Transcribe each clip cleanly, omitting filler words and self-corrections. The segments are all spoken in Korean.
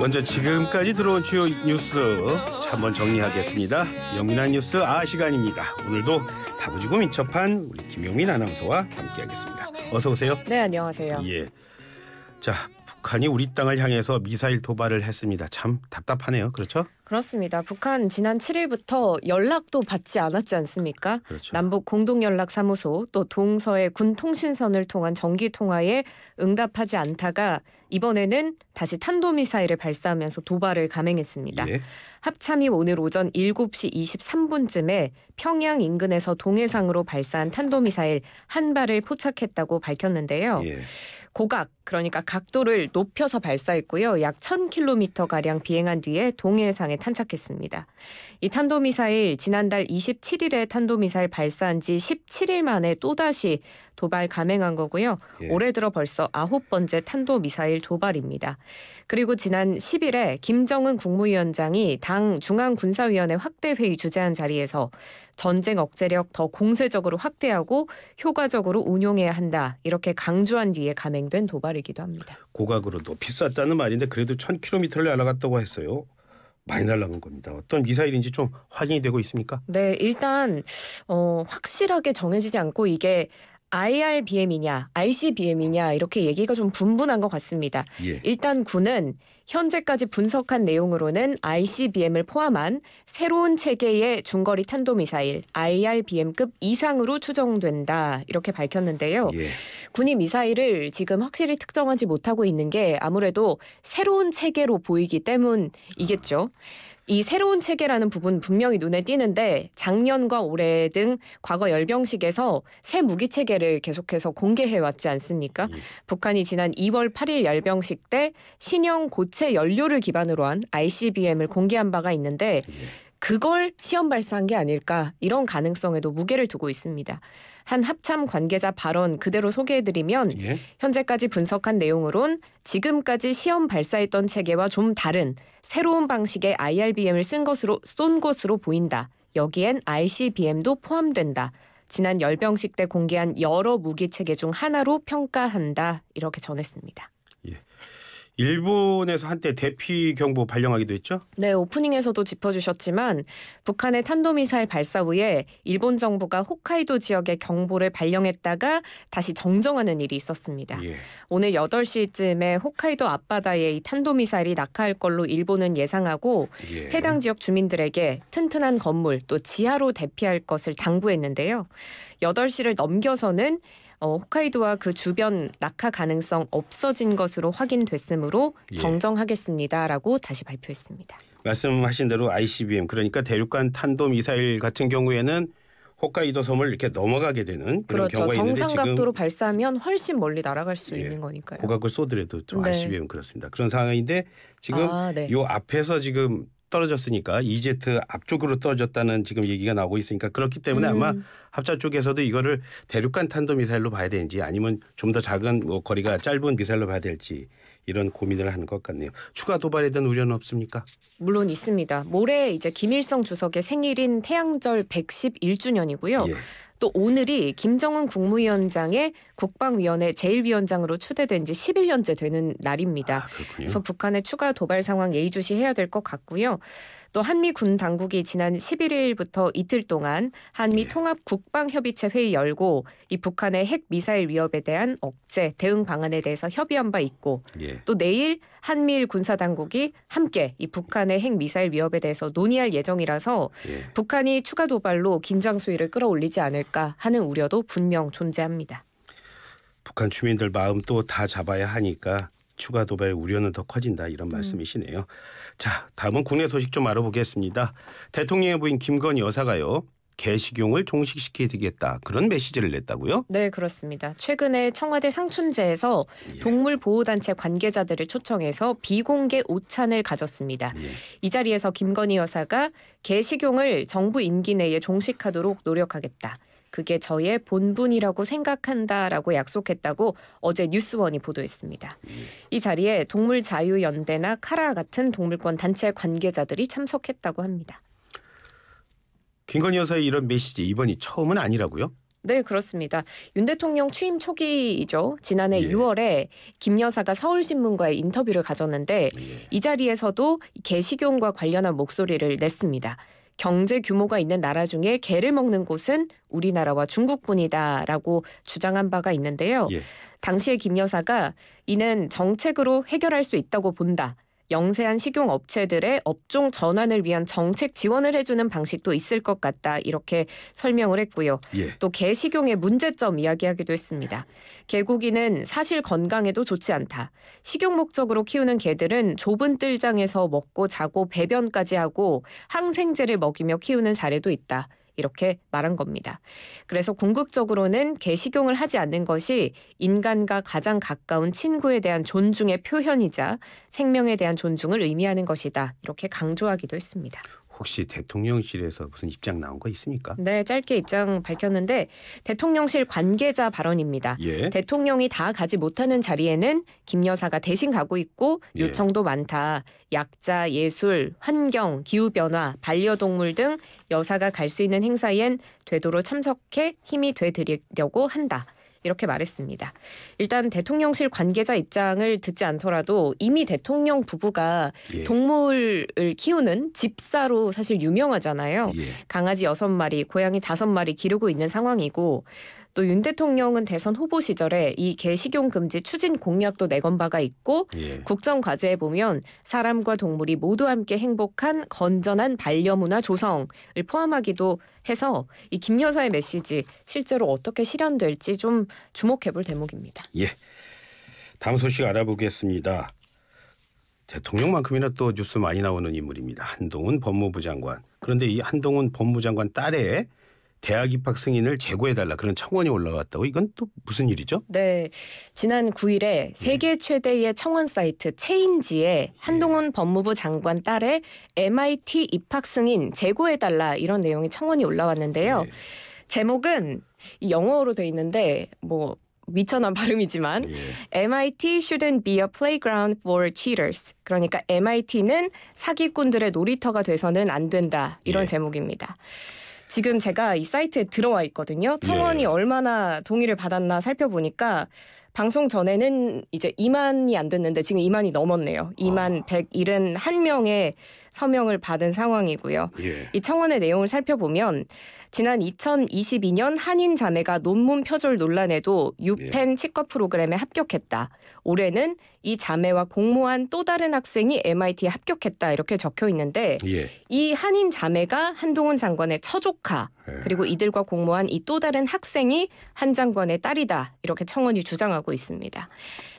먼저 지금까지 들어온 주요 뉴스 한번 정리하겠습니다. 영민한 뉴스 시간입니다. 오늘도 다부지구 민첩한 우리 김용민 아나운서와 함께하겠습니다. 어서 오세요. 네, 안녕하세요. 예. 자, 북한이 우리 땅을 향해서 미사일 도발을 했습니다. 참 답답하네요. 그렇죠? 그렇습니다. 북한 지난 7일부터 연락도 받지 않았지 않습니까? 그렇죠. 남북 공동연락사무소 또 동서의 군통신선을 통한 정기통화에 응답하지 않다가 이번에는 다시 탄도미사일을 발사하면서 도발을 감행했습니다. 예. 합참이 오늘 오전 7시 23분쯤에 평양 인근에서 동해상으로 발사한 탄도미사일 한 발을 포착했다고 밝혔는데요. 예. 고각, 그러니까 각도를 높여서 발사했고요. 약 1000km가량 비행한 뒤에 동해상에 탄착했습니다. 이 탄도미사일 지난달 27일에 탄도미사일 발사한 지 17일 만에 또다시 도발 감행한 거고요. 예. 올해 들어 벌써 9번째 탄도미사일 도발입니다. 그리고 지난 10일에 김정은 국무위원장이 당 중앙군사위원회 확대회의 주재한 자리에서 전쟁 억제력 더 공세적으로 확대하고 효과적으로 운용해야 한다. 이렇게 강조한 뒤에 감행된 도발이기도 합니다. 고각으로 높이 쐈다는 말인데 그래도 1000km를 날아갔다고 했어요. 많이 날아간 겁니다. 어떤 미사일인지 좀 확인이 되고 있습니까? 네, 일단 확실하게 정해지지 않고 이게 IRBM이냐 ICBM이냐 이렇게 얘기가 좀 분분한 것 같습니다. 예. 일단 군은 현재까지 분석한 내용으로는 ICBM을 포함한 새로운 체계의 중거리 탄도미사일 IRBM급 이상으로 추정된다 이렇게 밝혔는데요. 예. 군이 미사일을 지금 확실히 특정하지 못하고 있는 게 아무래도 새로운 체계로 보이기 때문이겠죠. 이 새로운 체계라는 부분 분명히 눈에 띄는데 작년과 올해 등 과거 열병식에서 새 무기 체계를 계속해서 공개해왔지 않습니까? 예. 북한이 지난 2월 8일 열병식 때 신형 고체 연료를 기반으로 한 ICBM을 공개한 바가 있는데 그걸 시험 발사한 게 아닐까 이런 가능성에도 무게를 두고 있습니다. 한 합참 관계자 발언 그대로 소개해드리면 예. 현재까지 분석한 내용으론 지금까지 시험 발사했던 체계와 좀 다른 새로운 방식의 IRBM을 쏜 것으로 보인다. 여기엔 ICBM도 포함된다. 지난 열병식 때 공개한 여러 무기 체계 중 하나로 평가한다. 이렇게 전했습니다. 예. 일본에서 한때 대피 경보 발령하기도 했죠? 네, 오프닝에서도 짚어주셨지만 북한의 탄도미사일 발사 후에 일본 정부가 홋카이도 지역에 경보를 발령했다가 다시 정정하는 일이 있었습니다. 예. 오늘 8시쯤에 홋카이도 앞바다에 이 탄도미사일이 낙하할 걸로 일본은 예상하고 예. 해당 지역 주민들에게 튼튼한 건물 또 지하로 대피할 것을 당부했는데요. 8시를 넘겨서는 홋카이도와 그 주변 낙하 가능성 없어진 것으로 확인됐으므로 예. 정정하겠습니다라고 다시 발표했습니다. 말씀하신 대로 ICBM 그러니까 대륙간 탄도미사일 같은 경우에는 홋카이도 섬을 이렇게 넘어가게 되는 그런 그렇죠. 경우가 있는데 정상 각도로 지금 발사하면 훨씬 멀리 날아갈 수 예. 있는 거니까요. 고각을 쏘더라도 좀 네. ICBM 그렇습니다. 그런 상황인데 지금 네. 요 앞에서 지금 떨어졌으니까 EZ 앞쪽으로 떨어졌다는 지금 얘기가 나오고 있으니까 그렇기 때문에 아마 합참 쪽에서도 이거를 대륙간 탄도미사일로 봐야 되는지 아니면 좀 더 작은 거리가 짧은 미사일로 봐야 될지 이런 고민을 하는 것 같네요. 추가 도발에 대한 우려는 없습니까? 물론 있습니다. 모레 이제 김일성 주석의 생일인 태양절 111주년이고요. 예. 또 오늘이 김정은 국무위원장의 국방위원회 제1위원장으로 추대된 지 11년째 되는 날입니다. 그렇군요. 그래서 북한의 추가 도발 상황 예의주시해야 될 것 같고요. 또 한미 군 당국이 지난 11일부터 이틀 동안 한미 통합 국방협의체 회의 열고 이 북한의 핵 미사일 위협에 대한 억제 대응 방안에 대해서 협의한 바 있고 예. 또 내일 한미일 군사 당국이 함께 이 북한의 핵 미사일 위협에 대해서 논의할 예정이라서 예. 북한이 추가 도발로 긴장 수위를 끌어올리지 않을까 하는 우려도 분명 존재합니다. 북한 주민들 마음 또 다 잡아야 하니까 추가 도발 우려는 더 커진다 이런 말씀이시네요. 자, 다음은 국내 소식 좀 알아보겠습니다. 대통령의 부인 김건희 여사가요. 개식용을 종식시키겠다 그런 메시지를 냈다고요? 네, 그렇습니다. 최근에 청와대 상춘제에서 동물보호단체 관계자들을 초청해서 비공개 오찬을 가졌습니다. 예. 이 자리에서 김건희 여사가 개식용을 정부 임기 내에 종식하도록 노력하겠다. 그게 저의 본분이라고 생각한다라고 약속했다고 어제 뉴스원이 보도했습니다. 이 자리에 동물자유연대나 카라 같은 동물권 단체 관계자들이 참석했다고 합니다. 김건희 여사의 이런 메시지 이번이 처음은 아니라고요? 네, 그렇습니다. 윤 대통령 취임 초기이죠. 지난해 예. 6월에 김 여사가 서울신문과의 인터뷰를 가졌는데 예. 이 자리에서도 개식용과 관련한 목소리를 냈습니다. 경제 규모가 있는 나라 중에 개를 먹는 곳은 우리나라와 중국뿐이다라고 주장한 바가 있는데요. 예. 당시에 김 여사가 이는 정책으로 해결할 수 있다고 본다. 영세한 식용 업체들의 업종 전환을 위한 정책 지원을 해주는 방식도 있을 것 같다. 이렇게 설명을 했고요. 예. 또 개 식용의 문제점 이야기하기도 했습니다. 개고기는 사실 건강에도 좋지 않다. 식용 목적으로 키우는 개들은 좁은 뜰장에서 먹고 자고 배변까지 하고 항생제를 먹이며 키우는 사례도 있다. 이렇게 말한 겁니다. 그래서 궁극적으로는 개 식용을 하지 않는 것이 인간과 가장 가까운 친구에 대한 존중의 표현이자 생명에 대한 존중을 의미하는 것이다. 이렇게 강조하기도 했습니다. 혹시 대통령실에서 무슨 입장 나온 거 있습니까? 네, 짧게 입장 밝혔는데 대통령실 관계자 발언입니다. 예. 대통령이 다 가지 못하는 자리에는 김 여사가 대신 가고 있고 예. 요청도 많다. 약자, 예술, 환경, 기후변화, 반려동물 등 여사가 갈 수 있는 행사엔 되도록 참석해 힘이 돼드리려고 한다. 이렇게 말했습니다. 일단 대통령실 관계자 입장을 듣지 않더라도 이미 대통령 부부가 예. 동물을 키우는 집사로 사실 유명하잖아요. 예. 강아지 6마리, 고양이 5마리 기르고 있는 상황이고 또 윤 대통령은 대선 후보 시절에 이 개 식용 금지 추진 공약도 내건 바가 있고 예. 국정 과제에 보면 사람과 동물이 모두 함께 행복한 건전한 반려문화 조성을 포함하기도 해서 이 김 여사의 메시지 실제로 어떻게 실현될지 좀 주목해볼 대목입니다. 예. 다음 소식 알아보겠습니다. 대통령만큼이나 또 뉴스 많이 나오는 인물입니다. 한동훈 법무부 장관. 그런데 이 한동훈 법무부 장관 딸의 대학 입학 승인을 재고해달라 그런 청원이 올라왔다고. 이건 또 무슨 일이죠? 네, 지난 9일에 세계 최대의 청원 사이트 체인지에 한동훈 법무부 장관 딸의 MIT 입학 승인 재고해달라 이런 내용의 청원이 올라왔는데요. 예. 제목은 영어로 돼 있는데 뭐 미천한 발음이지만 예. MIT shouldn't be a playground for cheaters. 그러니까 MIT는 사기꾼들의 놀이터가 돼서는 안 된다. 이런 예. 제목입니다. 지금 제가 이 사이트에 들어와 있거든요. 청원이 예. 얼마나 동의를 받았나 살펴보니까 방송 전에는 이제 2만이 안 됐는데 지금 2만이 넘었네요. 2만 171명의 서명을 받은 상황이고요. 예. 이 청원의 내용을 살펴보면 지난 2022년 한인 자매가 논문 표절 논란에도 유펜 치과 프로그램에 합격했다. 올해는 이 자매와 공모한 또 다른 학생이 MIT에 합격했다. 이렇게 적혀 있는데 예. 이 한인 자매가 한동훈 장관의 처조카 그리고 이들과 공모한 이 또 다른 학생이 한 장관의 딸이다. 이렇게 청원이 주장하고 있습니다.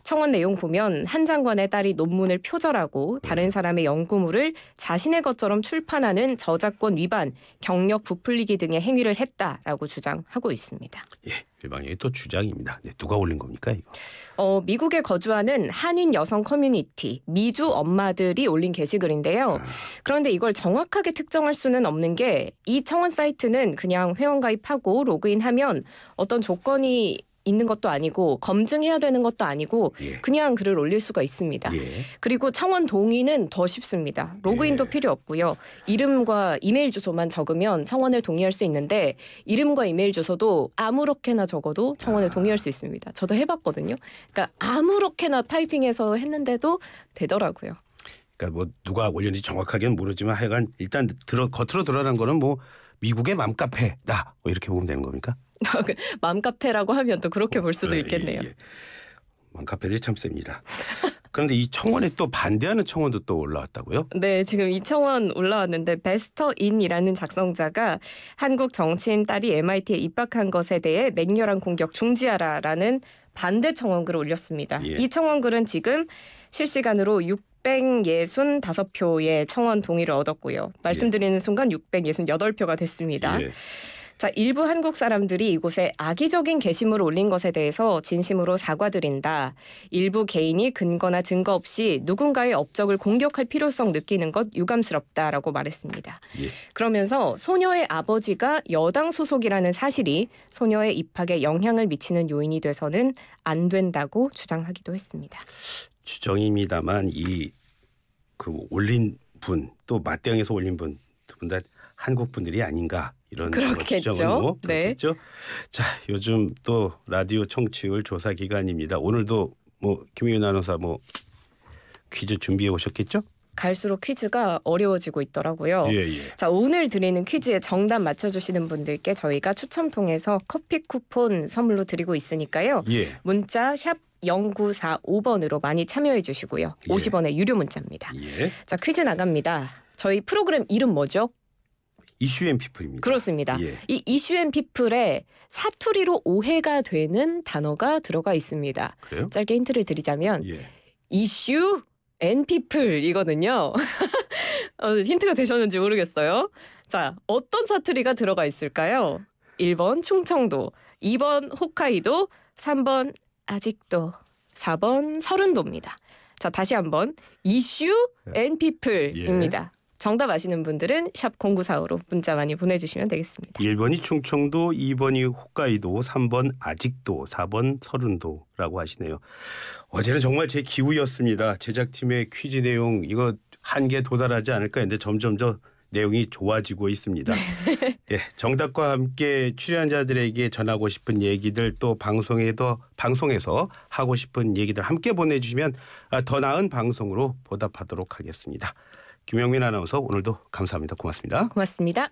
청원 내용 보면 한 장관의 딸이 논문을 표절하고 다른 사람의 연구물을 자신의 것처럼 출판하는 저작권 위반, 경력 부풀리기 등의 행위를 했다라고 주장하고 있습니다. 예. 일방적인 또 주장입니다. 네, 누가 올린 겁니까 이거? 미국에 거주하는 한인 여성 커뮤니티 미주 엄마들이 올린 게시글인데요. 그런데 이걸 정확하게 특정할 수는 없는 게 이 청원 사이트는 그냥 회원가입하고 로그인하면 어떤 조건이 있는 것도 아니고 검증해야 되는 것도 아니고 예. 그냥 글을 올릴 수가 있습니다. 예. 그리고 청원 동의는 더 쉽습니다. 로그인도 예. 필요 없고요. 이름과 이메일 주소만 적으면 청원에 동의할 수 있는데 이름과 이메일 주소도 아무렇게나 적어도 청원에 동의할 수 있습니다. 저도 해봤거든요. 그러니까 아무렇게나 타이핑해서 했는데도 되더라고요. 그러니까 뭐 누가 올렸는지 정확하게는 모르지만 하여간 일단 겉으로 드러난 거는 뭐 미국의 맘카페다 뭐 이렇게 보면 되는 겁니까? 맘카페라고 하면 또 그렇게 볼 수도 예, 있겠네요. 예. 맘카페들이 참 셉니다. 그런데 이 청원에 또 반대하는 청원도 또 올라왔다고요? 네, 지금 이 청원 올라왔는데 베스터인이라는 작성자가 한국 정치인 딸이 MIT에 입학한 것에 대해 맹렬한 공격 중지하라라는 반대 청원글을 올렸습니다. 예. 이 청원글은 지금 실시간으로 665표의 청원 동의를 얻었고요. 말씀드리는 순간 668표가 됐습니다. 예. 자, 일부 한국 사람들이 이곳에 악의적인 게시물을 올린 것에 대해서 진심으로 사과드린다. 일부 개인이 근거나 증거 없이 누군가의 업적을 공격할 필요성 느끼는 것 유감스럽다라고 말했습니다. 예. 그러면서 소녀의 아버지가 여당 소속이라는 사실이 소녀의 입학에 영향을 미치는 요인이 돼서는 안 된다고 주장하기도 했습니다. 추정입니다만 올린 분 또 맞대응해서 올린 분 두 분 다 한국 분들이 아닌가 이런 그렇겠죠. 추정은 뭐 네. 그렇겠죠. 자, 요즘 또 라디오 청취율 조사 기간입니다. 오늘도 뭐 김혜윤 아나운서 뭐 퀴즈 준비해 오셨겠죠? 갈수록 퀴즈가 어려워지고 있더라고요. 예, 예. 자, 오늘 드리는 퀴즈에 정답 맞춰주시는 분들께 저희가 추첨 통해서 커피 쿠폰 선물로 드리고 있으니까요. 예. 문자 샵 0945번으로 많이 참여해 주시고요. 예. 50원의 유료 문자입니다. 예. 자, 퀴즈 나갑니다. 저희 프로그램 이름 뭐죠? 이슈 앤 피플입니다. 그렇습니다. 예. 이 이슈 앤 피플에 사투리로 오해가 되는 단어가 들어가 있습니다. 그래요? 짧게 힌트를 드리자면 예. 이슈 앤 피플이거든요. 힌트가 되셨는지 모르겠어요. 자, 어떤 사투리가 들어가 있을까요? 1번 충청도, 2번 홋카이도, 3번 아직도, 4번 서른도입니다. 자, 다시 한번 이슈 앤 피플입니다. 정답 아시는 분들은 샵 0945로 문자 많이 보내주시면 되겠습니다. 1번이 충청도, 2번이 홋카이도, 3번 아직도, 4번 서른도라고 하시네요. 어제는 정말 제 기우였습니다. 제작팀의 퀴즈 내용 이거 한계에 도달하지 않을까 했는데 점점 저 내용이 좋아지고 있습니다. 예, 정답과 함께 출연자들에게 전하고 싶은 얘기들 또 방송에서 하고 싶은 얘기들 함께 보내주시면 더 나은 방송으로 보답하도록 하겠습니다. 김영민 아나운서 오늘도 감사합니다. 고맙습니다. 고맙습니다.